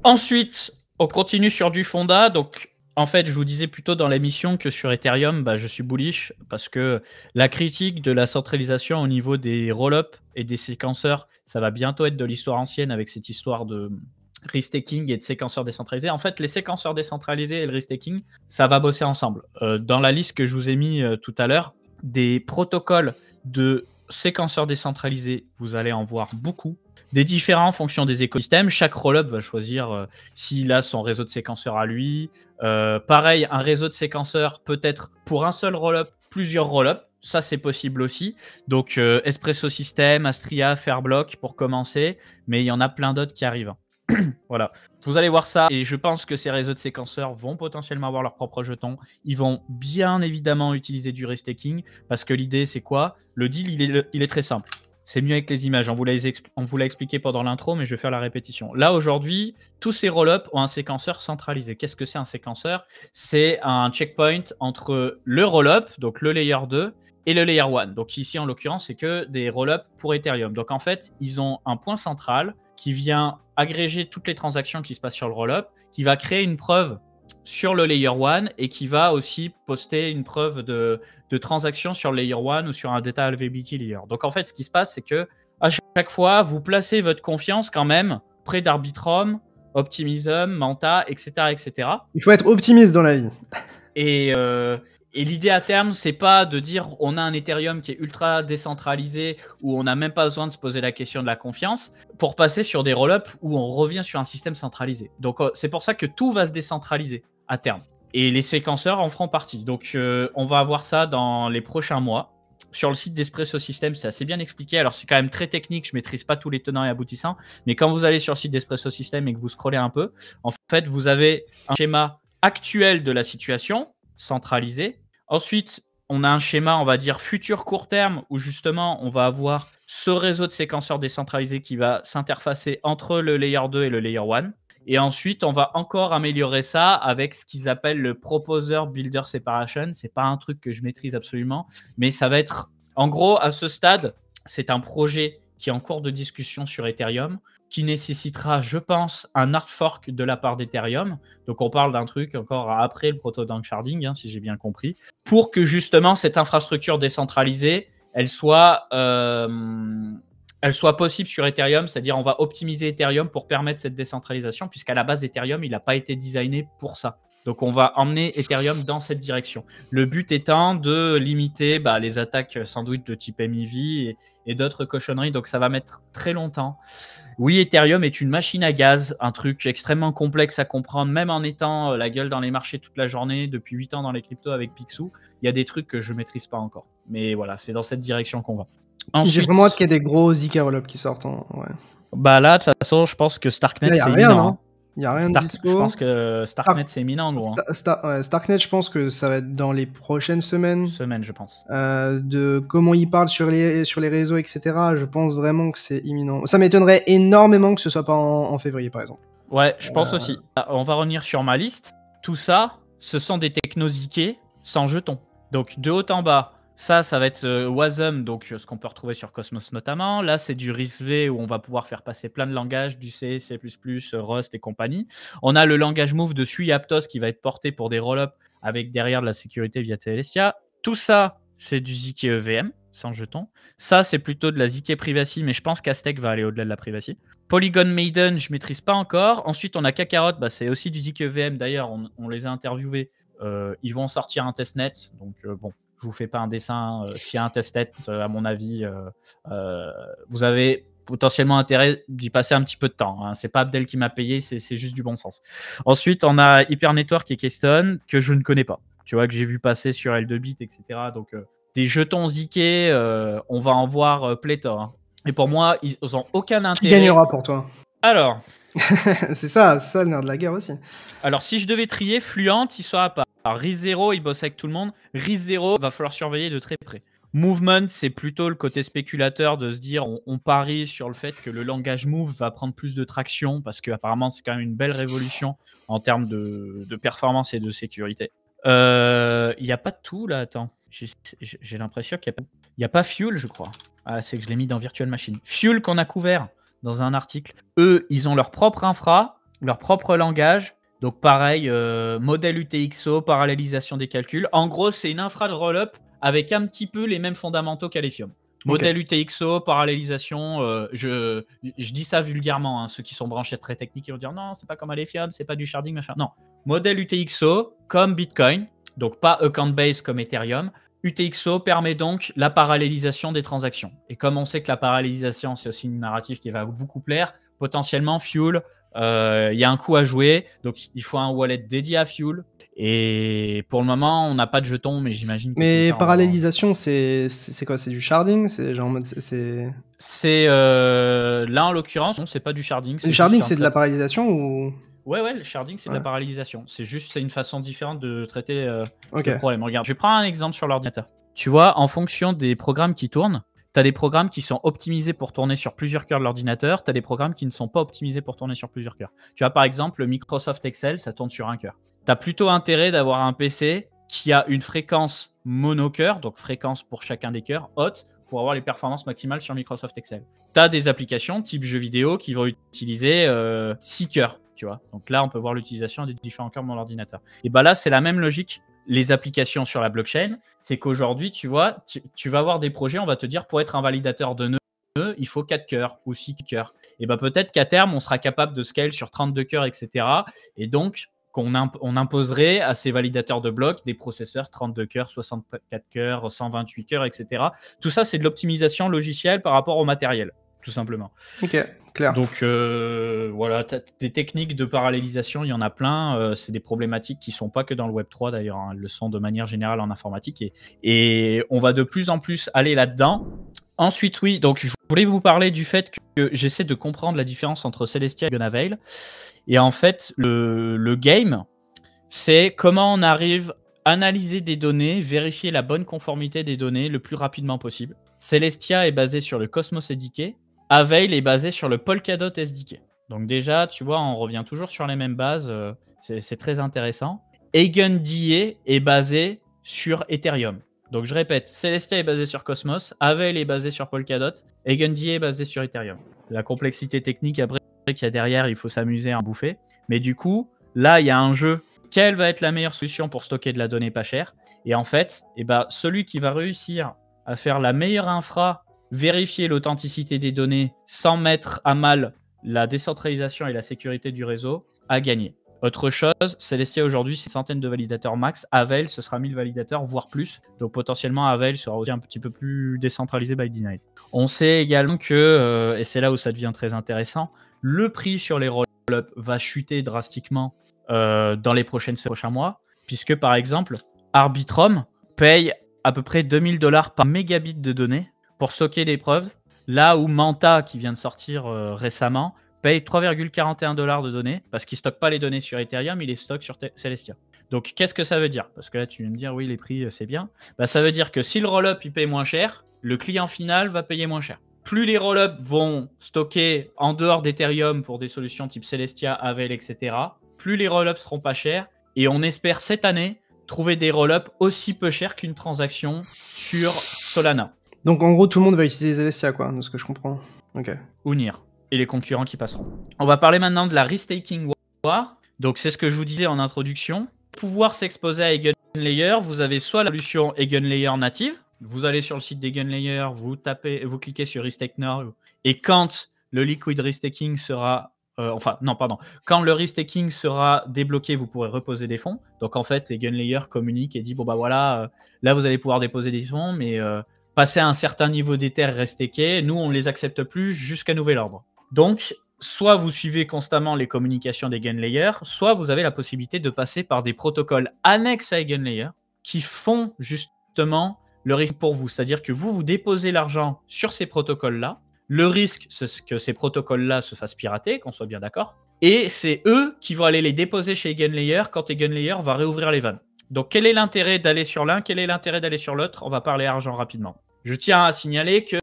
Ensuite, on continue sur du Fonda. Donc, en fait, je vous disais plutôt dans l'émission que sur Ethereum, je suis bullish parce que la critique de la centralisation au niveau des roll-up et des séquenceurs, ça va bientôt être de l'histoire ancienne avec cette histoire de restaking et de séquenceurs décentralisés. En fait, les séquenceurs décentralisés et le restaking, ça va bosser ensemble. Dans la liste que je vous ai mis tout à l'heure, des protocoles de séquenceurs décentralisés, vous allez en voir beaucoup. Des différents en fonction des écosystèmes. Chaque rollup va choisir s'il a son réseau de séquenceurs à lui. Pareil, un réseau de séquenceurs peut être pour un seul rollup, plusieurs rollups. Ça, c'est possible aussi. Donc, Espresso System, Astria, Fairblock pour commencer. Mais il y en a plein d'autres qui arrivent. Voilà. Vous allez voir ça. Et je pense que ces réseaux de séquenceurs vont potentiellement avoir leurs propres jetons. Ils vont bien évidemment utiliser du restaking. Parce que l'idée, c'est quoi? Le deal, il est très simple. C'est mieux avec les images. On vous l'a expliqué pendant l'intro, mais je vais faire la répétition. Là, aujourd'hui, tous ces roll-ups ont un séquenceur centralisé. Qu'est-ce que c'est un séquenceur? C'est un checkpoint entre le roll-up, donc le layer 2, et le layer 1. Donc ici, en l'occurrence, c'est que des roll-ups pour Ethereum. Donc en fait, ils ont un point central qui vient agréger toutes les transactions qui se passent sur le roll-up, qui va créer une preuve sur le layer 1 et qui va aussi poster une preuve de transaction sur le layer 1 ou sur un data availability layer. Donc en fait, ce qui se passe, c'est que à chaque fois, vous placez votre confiance quand même près d'Arbitrum, Optimism, Manta, etc., etc. Il faut être optimiste dans la vie. Et l'idée à terme, c'est pas de dire on a un Ethereum qui est ultra décentralisé où on n'a même pas besoin de se poser la question de la confiance pour passer sur des roll-ups où on revient sur un système centralisé. Donc c'est pour ça que tout va se décentraliser à terme. Et les séquenceurs en feront partie. Donc on va avoir ça dans les prochains mois. Sur le site d'Espresso System, c'est assez bien expliqué. Alors c'est quand même très technique, je maîtrise pas tous les tenants et aboutissants. Mais quand vous allez sur le site d'Espresso System et que vous scrollez un peu, en fait, vous avez un schéma actuel de la situation, centralisé. Ensuite, on a un schéma, on va dire, futur court terme, où justement, on va avoir ce réseau de séquenceurs décentralisés qui va s'interfacer entre le layer 2 et le layer 1. Et ensuite, on va encore améliorer ça avec ce qu'ils appellent le Proposer Builder Separation. C'est pas un truc que je maîtrise absolument, mais ça va être, en gros, à ce stade, c'est un projet qui est en cours de discussion sur Ethereum, qui nécessitera, je pense, un hard fork de la part d'Ethereum. Donc, on parle d'un truc encore après le proto-danksharding, si j'ai bien compris, pour que justement cette infrastructure décentralisée, elle soit possible sur Ethereum, c'est-à-dire on va optimiser Ethereum pour permettre cette décentralisation, puisqu'à la base, Ethereum, il n'a pas été designé pour ça. Donc, on va emmener Ethereum dans cette direction. Le but étant de limiter les attaques sandwich de type MEV et d'autres cochonneries. Donc, ça va mettre très longtemps. Oui, Ethereum est une machine à gaz, un truc extrêmement complexe à comprendre, même en étant la gueule dans les marchés toute la journée, depuis 8 ans dans les cryptos avec Picsou. Il y a des trucs que je ne maîtrise pas encore. Mais voilà, c'est dans cette direction qu'on va. Ensuite, j'ai vraiment hâte qu'il y ait des gros ZK roll-up qui sortent. Ouais. Là, de toute façon, je pense que Starknet, c'est imminent. Il n'y a rien de dispo. Je pense que Starknet, c'est imminent, gros. Starknet, je pense que ça va être dans les prochaines semaines. Je pense. De comment ils parlent sur les réseaux, etc. Je pense vraiment que c'est imminent. Ça m'étonnerait énormément que ce soit pas en février, par exemple. Ouais, je pense aussi. On va revenir sur ma liste. Tout ça, ce sont des technos ZK sans jetons. Donc, de haut en bas, ça va être Wasm, donc ce qu'on peut retrouver sur Cosmos notamment. Là, c'est du RISC-V où on va pouvoir faire passer plein de langages, du C, C++, Rust et compagnie. On a le langage Move de Sui Aptos qui va être porté pour des roll-ups avec derrière de la sécurité via Telestia. Tout ça, c'est du ZK EVM, sans jetons. Ça, c'est plutôt de la ZK Privacy, mais je pense qu'Aztec va aller au-delà de la Privacy. Polygon Maiden, je ne maîtrise pas encore. Ensuite, on a Kakarot, c'est aussi du ZK EVM. D'ailleurs, on les a interviewés. Ils vont sortir un testnet, donc bon. Je vous fais pas un dessin. S'il y a un testnet, à mon avis, vous avez potentiellement intérêt d'y passer un petit peu de temps. C'est pas Abdel qui m'a payé, c'est juste du bon sens. Ensuite, on a Hyper Network et Keystone que je ne connais pas. Tu vois, que j'ai vu passer sur L2Bit, etc. Donc, des jetons ZK, on va en voir pléthore. Et pour moi, ils n'ont aucun intérêt. Qui gagnera pour toi? Alors. c'est ça le nerf de la guerre aussi. Alors, si je devais trier, Fluent, il sera pas. RIS0, il bosse avec tout le monde. RIS0, va falloir surveiller de très près. Movement, c'est plutôt le côté spéculateur de se dire on parie sur le fait que le langage Move va prendre plus de traction parce qu'apparemment, c'est quand même une belle révolution en termes de performance et de sécurité. Il n'y a pas de tout là, attends. J'ai l'impression qu'il n'y a pas Fuel, je crois. Ah, c'est que je l'ai mis dans Virtual Machine. Fuel qu'on a couvert dans un article. Eux, ils ont leur propre infra. leur propre langage. Donc pareil, modèle UTXO, parallélisation des calculs. En gros, c'est une infra de rollup avec un petit peu les mêmes fondamentaux qu'Alephium. Modèle UTXO, parallélisation, je dis ça vulgairement, hein, ceux qui sont branchés très techniques, ils vont dire non, c'est pas comme Alephium, c'est pas du sharding, machin. Non, modèle UTXO comme Bitcoin, donc pas account-based comme Ethereum. UTXO permet donc la parallélisation des transactions. Et comme on sait que la parallélisation, c'est aussi une narrative qui va beaucoup plaire, potentiellement Fuel, il y a un coup à jouer, donc il faut un wallet dédié à Fuel. Et pour le moment, on n'a pas de jetons, mais j'imagine que... Mais parallélisation, c'est quoi? C'est du sharding? C'est genre en mode... C'est là, en l'occurrence, non, c'est pas du sharding. Le sharding, c'est de la parallélisation ou... Ouais, le sharding, c'est de la parallélisation. C'est juste, c'est une façon différente de traiter Ok. le problème. Regarde, je vais prendre un exemple sur l'ordinateur. Tu vois, en fonction des programmes qui tournent, tu as des programmes qui sont optimisés pour tourner sur plusieurs cœurs de l'ordinateur, tu as des programmes qui ne sont pas optimisés pour tourner sur plusieurs cœurs. Tu vois, par exemple, le Microsoft Excel, ça tourne sur un cœur. Tu as plutôt intérêt d'avoir un PC qui a une fréquence monocœur, donc fréquence pour chacun des cœurs, haute, pour avoir les performances maximales sur Microsoft Excel. Tu as des applications type jeux vidéo qui vont utiliser 6 cœurs, tu vois. Donc là, on peut voir l'utilisation des différents cœurs dans l'ordinateur. Et bah là, c'est la même logique. Les applications sur la blockchain, c'est qu'aujourd'hui, tu vois, tu vas avoir des projets, on va te dire, pour être un validateur de nœuds, il faut 4 cœurs ou 6 cœurs. Et bah peut-être qu'à terme, on sera capable de scale sur 32 cœurs, etc. Et donc, on imposerait à ces validateurs de blocs des processeurs 32 cœurs, 64 cœurs, 128 cœurs, etc. Tout ça, c'est de l'optimisation logicielle par rapport au matériel, tout simplement. Ok, clair. Donc voilà, des techniques de parallélisation, il y en a plein. C'est des problématiques qui ne sont pas que dans le Web3 d'ailleurs, hein. Elles le sont de manière générale en informatique. Et on va de plus en plus aller là-dedans. Ensuite, oui, donc je voulais vous parler du fait que j'essaie de comprendre la différence entre Celestia et Gunavail. Et en fait, le game, c'est comment on arrive à analyser des données, vérifier la bonne conformité des données le plus rapidement possible. Celestia est basé sur le Cosmos SDK. Avail est basé sur le Polkadot SDK. Donc déjà, tu vois, on revient toujours sur les mêmes bases. C'est très intéressant. EigenDA est basé sur Ethereum. Donc je répète, Celestia est basé sur Cosmos, Avail est basé sur Polkadot, EigenDA est basé sur Ethereum. La complexité technique après qu'il y a derrière, il faut s'amuser à en bouffer. Mais du coup, là, il y a un jeu. Quelle va être la meilleure solution pour stocker de la donnée pas chère? Et en fait, celui qui va réussir à faire la meilleure infra, vérifier l'authenticité des données sans mettre à mal la décentralisation et la sécurité du réseau, a gagné. Autre chose, Celestia aujourd'hui, c'est une centaine de validateurs max. Avail, ce sera 1000 validateurs, voire plus. Donc potentiellement, Avail sera aussi un petit peu plus décentralisé by design. On sait également que, et c'est là où ça devient très intéressant, le prix sur les roll-up va chuter drastiquement dans les prochains mois, puisque par exemple, Arbitrum paye à peu près $2000 par mégabit de données pour stocker des preuves, là où Manta, qui vient de sortir récemment, paye $3,41 de données, parce qu'il ne stocke pas les données sur Ethereum, il les stocke sur Celestia. Donc qu'est-ce que ça veut dire? Parce que là, tu vas me dire, oui, les prix, c'est bien. Ça veut dire que si le roll-up, il paye moins cher, le client final va payer moins cher. Plus les roll-up vont stocker en dehors d'Ethereum pour des solutions type Celestia, Avail, etc., plus les roll-ups seront pas chers. Et on espère cette année trouver des roll-ups aussi peu chers qu'une transaction sur Solana. Donc en gros, tout le monde va utiliser Celestia, quoi, de ce que je comprends. Ok. Ou NIR. Et les concurrents qui passeront. On va parler maintenant de la restaking war. Donc c'est ce que je vous disais en introduction. Pour pouvoir s'exposer à EigenLayer, vous avez soit la solution EigenLayer native. Vous allez sur le site d'EigenLayer, vous cliquez sur Restake Now, et quand le liquid restaking sera... quand le restaking sera débloqué, vous pourrez reposer des fonds. Donc en fait, EigenLayer communique et dit, bon bah voilà, là vous allez pouvoir déposer des fonds, mais passer à un certain niveau d'Ether restakés, nous on ne les accepte plus jusqu'à nouvel ordre. Donc, soit vous suivez constamment les communications d'EigenLayer, soit vous avez la possibilité de passer par des protocoles annexes à EigenLayer qui font justement le risque pour vous. C'est-à-dire que vous déposez l'argent sur ces protocoles-là. Le risque, c'est que ces protocoles-là se fassent pirater, qu'on soit bien d'accord. Et c'est eux qui vont aller les déposer chez EigenLayer quand EigenLayer va réouvrir les vannes. Donc, quel est l'intérêt d'aller sur l'un? Quel est l'intérêt d'aller sur l'autre? On va parler argent rapidement. Je tiens à signaler que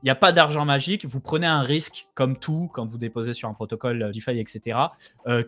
il n'y a pas d'argent magique. Vous prenez un risque, comme tout, quand vous déposez sur un protocole DeFi, etc.,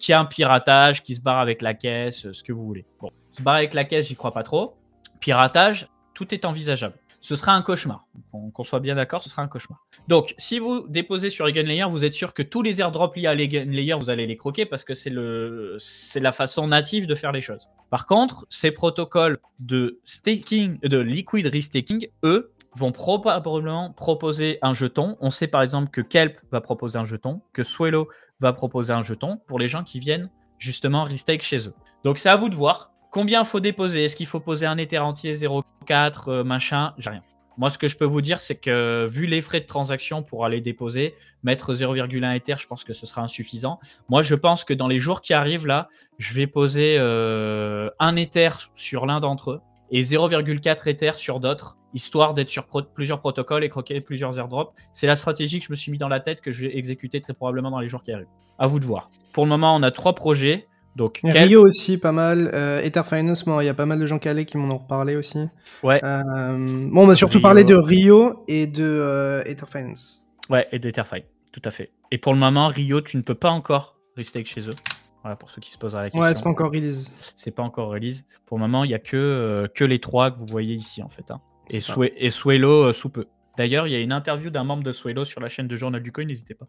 qui a un piratage, qui se barre avec la caisse, ce que vous voulez. Bon, se barrer avec la caisse, j'y crois pas trop. Piratage, tout est envisageable. ce sera un cauchemar. Qu'on soit bien d'accord, ce sera un cauchemar. Donc, si vous déposez sur Eigenlayer, vous êtes sûr que tous les airdrops liés à Eigenlayer, vous allez les croquer parce que c'est la façon native de faire les choses. Par contre, ces protocoles de staking, de liquid restaking, eux, vont probablement proposer un jeton. On sait par exemple que Kelp va proposer un jeton, que Swelo va proposer un jeton pour les gens qui viennent justement restake chez eux. Donc, c'est à vous de voir. Combien il faut déposer? Est-ce qu'il faut poser un Ether entier 0,4 machin? J'ai rien. Moi, ce que je peux vous dire, c'est que vu les frais de transaction pour aller déposer, mettre 0,1 Ether, je pense que ce sera insuffisant. Moi, je pense que dans les jours qui arrivent, là, je vais poser un Ether sur l'un d'entre eux et 0,4 Ether sur d'autres, histoire d'être sur plusieurs protocoles et croquer plusieurs airdrops. C'est la stratégie que je me suis mis dans la tête, que je vais exécuter très probablement dans les jours qui arrivent. À vous de voir. Pour le moment, on a 3 projets. Donc, Rio aussi, pas mal. Ether Finance, il y a pas mal de gens calés qui m'en ont reparlé aussi. Ouais. Bon, on m'a surtout parlé de Rio et de Ether Finance. Ouais, et d'Etherfi, tout à fait. Et pour le moment, Rio, tu ne peux pas encore restake chez eux. Voilà, pour ceux qui se posent la question. Ouais, c'est pas encore release. C'est pas encore release. Pour le moment, il n'y a que les 3 que vous voyez ici, en fait. Hein. Et Swelo sous peu. D'ailleurs, il y a une interview d'un membre de Swelo sur la chaîne de Journal du Coin, n'hésitez pas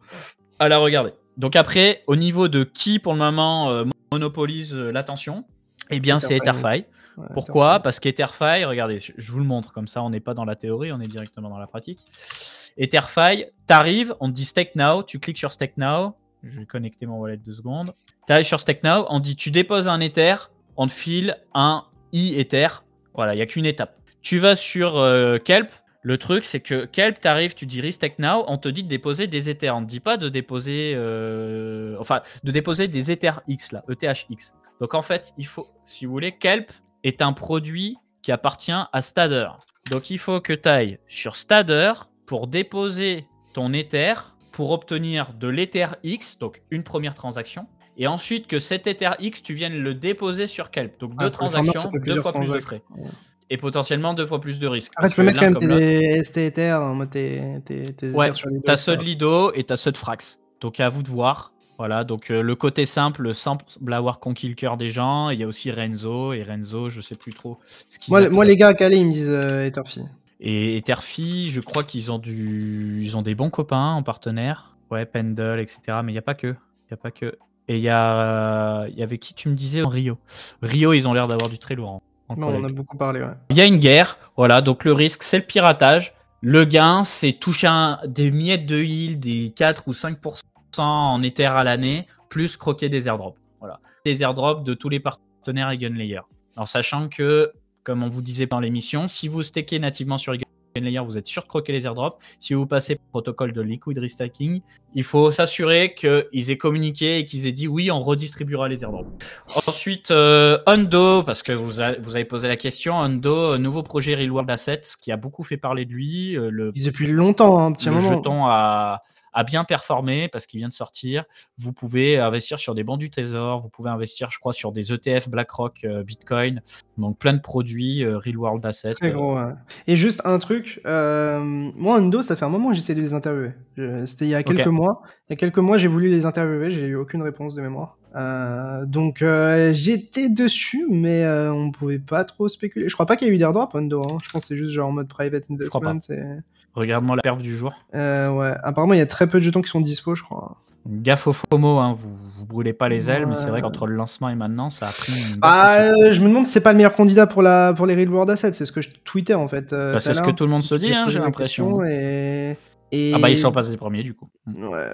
à la regarder. Donc après, au niveau de qui, pour le moment, monopolise l'attention, eh bien, c'est Etherfi. Ouais, pourquoi? Etherfi. Parce qu'Etherfi, regardez, je vous le montre, comme ça, on n'est pas dans la théorie, on est directement dans la pratique. Etherfi, t'arrives, on te dit Stake Now, tu cliques sur Stake Now, je vais connecter mon wallet 2 secondes. T'arrives sur Stake Now, on te dit tu déposes un Ether, on te file un Ether. Voilà, il n'y a qu'une étape. Tu vas sur Kelp. Le truc, c'est que Kelp, t'arrives, tu dis Restake Now, on te dit de déposer des Ethers. On ne te dit pas de déposer, de déposer des ETHX, là, ETHX. Donc en fait, il faut, si vous voulez, Kelp est un produit qui appartient à Stadder. Donc il faut que tu ailles sur Stadder pour déposer ton Ether pour obtenir de l'EtherX, donc une première transaction. Et ensuite que cet EtherX, tu viennes le déposer sur Kelp. Donc 2 transactions, 2 fois plus de frais. Ouais. Et potentiellement 2 fois plus de risques. Arrête, tu peux mettre quand même tes ST Ether en mode tes ouais, sur Lido. T'as ceux de Lido et t'as ceux de Frax. Donc à vous de voir. Voilà, donc le côté simple semble avoir conquis le cœur des gens. Il y a aussi Renzo. Et Renzo, je sais plus trop ce qu'ils moi, les gars à Calais, ils me disent Etherfi. Et Etherfi, je crois qu'ils ont ils ont des bons copains en partenaire. Ouais, Pendle, etc. Mais il n'y a pas que. Il y a pas que. Et il y avait qui, tu me disais, en Rio. Rio, ils ont l'air d'avoir du très lourd. Non, on a beaucoup parlé, ouais. Il y a une guerre, voilà, donc le risque, c'est le piratage. Le gain, c'est toucher des miettes de yield, des 4 ou 5% en Ether à l'année, plus croquer des airdrops. Voilà. Des airdrops de tous les partenaires Eigenlayer. Alors, sachant que, comme on vous disait dans l'émission, si vous stakez nativement sur Eigenlayer, vous êtes sûr de croquer les airdrops. Si vous passez par le protocole de liquid restaking, il faut s'assurer qu'ils aient communiqué et qu'ils aient dit oui, on redistribuera les airdrops. Ensuite, Hundo, parce que vous avez posé la question, Hundo, nouveau projet Real World Assets qui a beaucoup fait parler de lui. Depuis longtemps, un petit moment. Le jeton a bien performé parce qu'il vient de sortir. Vous pouvez investir sur des bons du Trésor, vous pouvez investir, je crois, sur des ETF BlackRock, Bitcoin, donc plein de produits Real World Assets. Très gros, ouais. Et juste un truc, moi, Hundo, ça fait un moment que j'essaie de les interviewer. C'était il y a quelques mois. Il y a quelques mois, j'ai voulu les interviewer, j'ai eu aucune réponse de mémoire. Donc j'étais dessus, mais on pouvait pas trop spéculer. Je crois pas qu'il y a eu d'airdrop Hundo. Hein. Je pense que c'est juste genre en mode private investment. Regarde-moi la perf du jour. Ouais, apparemment il y a très peu de jetons qui sont dispo, je crois. Gaffe au FOMO, hein. Vous brûlez pas les ailes, mais c'est vrai qu'entre le lancement et maintenant, ça a pris une... je me demande si c'est pas le meilleur candidat pour les Real World Assets, c'est ce que je tweetais en fait. C'est ce que tout le monde se dit, hein, j'ai l'impression. Et... Ah bah ils sont passés premiers du coup. Ouais.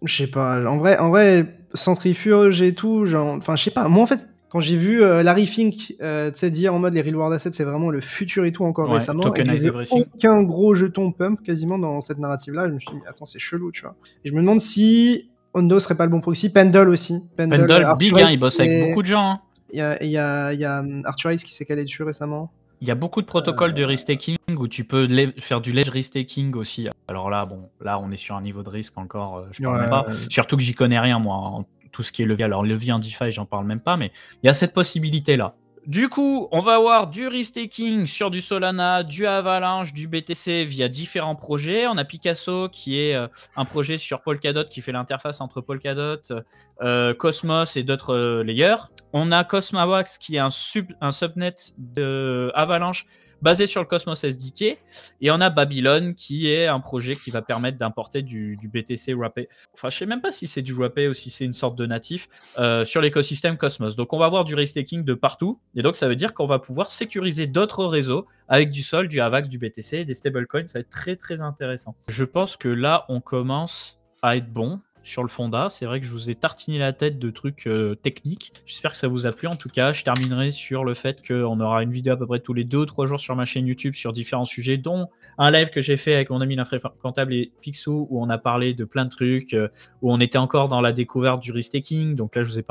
Je sais pas, en vrai, centrifuge et tout, genre, enfin je sais pas, moi en fait, quand j'ai vu Larry Fink dire en mode les Real World Assets c'est vraiment le futur et tout encore récemment, et j'ai vu aucun gros jeton pump quasiment dans cette narrative-là, je me suis dit, attends, c'est chelou, tu vois. Et je me demande si Hundo serait pas le bon proxy, Pendle aussi. Pendle big, hein, il bosse avec beaucoup de gens. Hein. Il y a Arthur Hayes qui s'est calé dessus récemment. Il y a beaucoup de protocoles de restaking où tu peux faire du ledge restaking aussi. Alors là, là on est sur un niveau de risque encore, je parle même pas. Surtout que j'y connais rien moi. Tout ce qui est levier. Alors, levier en DeFi, j'en parle même pas, mais il y a cette possibilité-là. Du coup, on va avoir du restaking sur du Solana, du Avalanche, du BTC via différents projets. On a Picasso qui est un projet sur Polkadot qui fait l'interface entre Polkadot, Cosmos et d'autres layers. On a Cosmawax qui est un subnet de Avalanche basé sur le Cosmos SDK. Et on a Babylon, qui est un projet qui va permettre d'importer du BTC wrappé. Enfin, je sais même pas si c'est du wrappé ou si c'est une sorte de natif sur l'écosystème Cosmos. Donc, on va avoir du restaking de partout. Et donc, ça veut dire qu'on va pouvoir sécuriser d'autres réseaux avec du Sol, du AVAX, du BTC, des stablecoins. Ça va être très, très intéressant. Je pense que là, on commence à être bon sur le Fonda. C'est vrai que je vous ai tartiné la tête de trucs techniques. J'espère que ça vous a plu. En tout cas, je terminerai sur le fait qu'on aura une vidéo à peu près tous les 2 ou 3 jours sur ma chaîne YouTube sur différents sujets, dont un live que j'ai fait avec mon ami l'infréquentable et Picsou, où on a parlé de plein de trucs, où on était encore dans la découverte du risk-taking. Donc là, je vous ai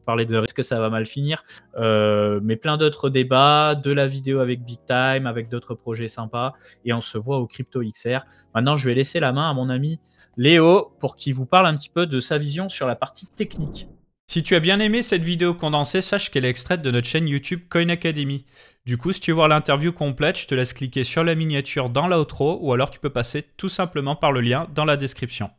parlé de risque que ça va mal finir. Mais plein d'autres débats, de la vidéo avec Big Time, avec d'autres projets sympas. Et on se voit au Crypto XR. Maintenant, je vais laisser la main à mon ami Léo pour qu'il vous parle un petit peu de sa vision sur la partie technique. Si tu as bien aimé cette vidéo condensée, sache qu'elle est extraite de notre chaîne YouTube Coin Academy. Du coup, si tu veux voir l'interview complète, je te laisse cliquer sur la miniature dans l'outro ou alors tu peux passer tout simplement par le lien dans la description.